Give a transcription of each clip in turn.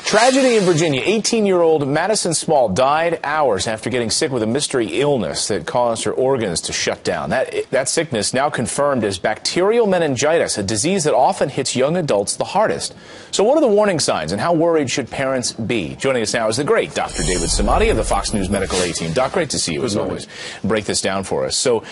Tragedy in Virginia. 18-year-old Madison Small died hours after getting sick with a mystery illness that caused her organs to shut down. That sickness now confirmed as bacterial meningitis, a disease that often hits young adults the hardest. So what are the warning signs and how worried should parents be? Joining us now is the great Dr. David Samadi of the Fox News Medical A team. Doc, great to see you as always. Break this down for us. So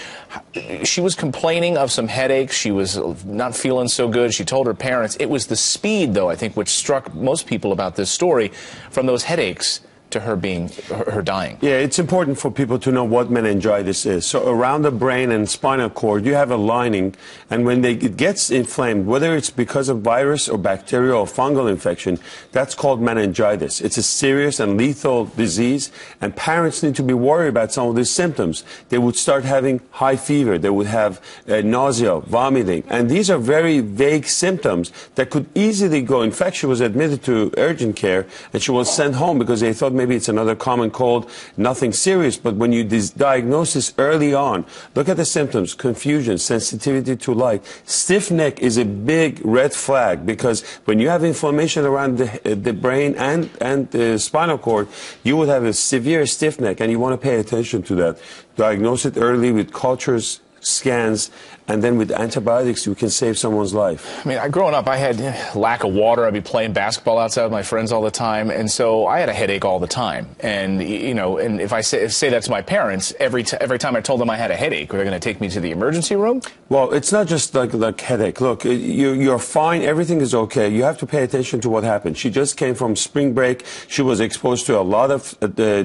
she was complaining of some headaches. She was not feeling so good. She told her parents. It was the speed, though, I think, which struck most people about this story, from those headaches to her dying. Yeah, it's important for people to know what meningitis is. So around the brain and spinal cord, you have a lining, and when it gets inflamed, whether it's because of virus or bacterial or fungal infection, that's called meningitis. It's a serious and lethal disease, and parents need to be worried about some of these symptoms. They would start having high fever, they would have nausea, vomiting, and these are very vague symptoms that could easily go. In fact, she was admitted to urgent care, and she was sent home because they thought maybe it's another common cold, nothing serious. But when you diagnose this early on, look at the symptoms: confusion, sensitivity to light. Stiff neck is a big red flag, because when you have inflammation around the brain and the spinal cord, you would have a severe stiff neck, and you want to pay attention to that. Diagnose it early with cultures, scans, and then with antibiotics, you can save someone's life. I mean, growing up, I had lack of water. I'd be playing basketball outside with my friends all the time, and so I had a headache all the time. And you know, and if I say that to my parents, every time I told them I had a headache, they're going to take me to the emergency room. Well, it's not just like headache. Look, you're fine. Everything is okay. You have to pay attention to what happened. She just came from spring break. She was exposed to a lot of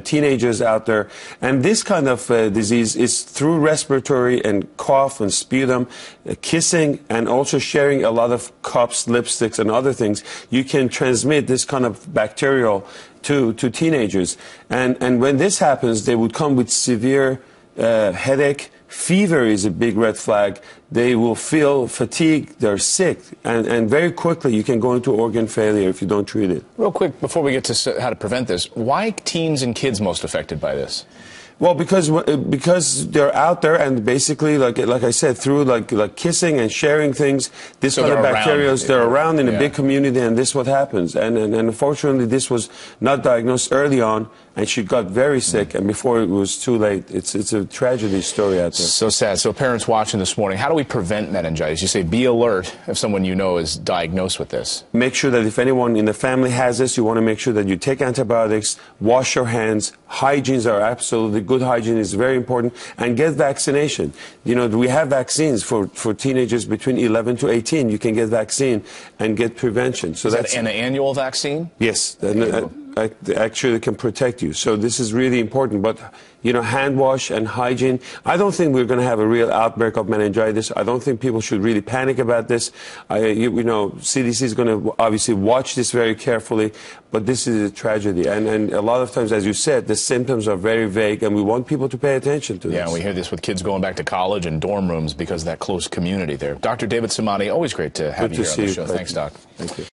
teenagers out there, and this kind of disease is through respiratory and cough and sputum, kissing, and also sharing a lot of cups, lipsticks, and other things. You can transmit this kind of bacterial to teenagers. And when this happens, they would come with severe headache. Fever is a big red flag. They will feel fatigue, they're sick, and very quickly you can go into organ failure if you don't treat it. Real quick, before we get to how to prevent this, why teens and kids most affected by this? Well, because they're out there, and basically, like I said, through like kissing and sharing things, this kind of bacteria, they're around in a big community, and this is what happens. And unfortunately, this was not diagnosed early on, and she got very sick, and before it was too late. It's a tragedy story out there. So sad. So parents watching this morning, how do we prevent meningitis? You say be alert if someone you know is diagnosed with this. Make sure that if anyone in the family has this, you want to make sure that you take antibiotics, wash your hands. Hygienes are absolutely good. Hygiene is very important, and get vaccination. You know, we have vaccines for teenagers between 11 to 18. You can get vaccine and get prevention. So that's an annual vaccine? Yes. Actually can protect you. So this is really important. But, you know, hand wash and hygiene. I don't think we're going to have a real outbreak of meningitis. I don't think people should really panic about this. You know, CDC is going to obviously watch this very carefully, but this is a tragedy. And a lot of times, as you said, the symptoms are very vague, and we want people to pay attention to this. Yeah, and we hear this with kids going back to college and dorm rooms because of that close community there. Dr. David Samadi, always great to have you here on the show. Thanks, Doc. Thank you.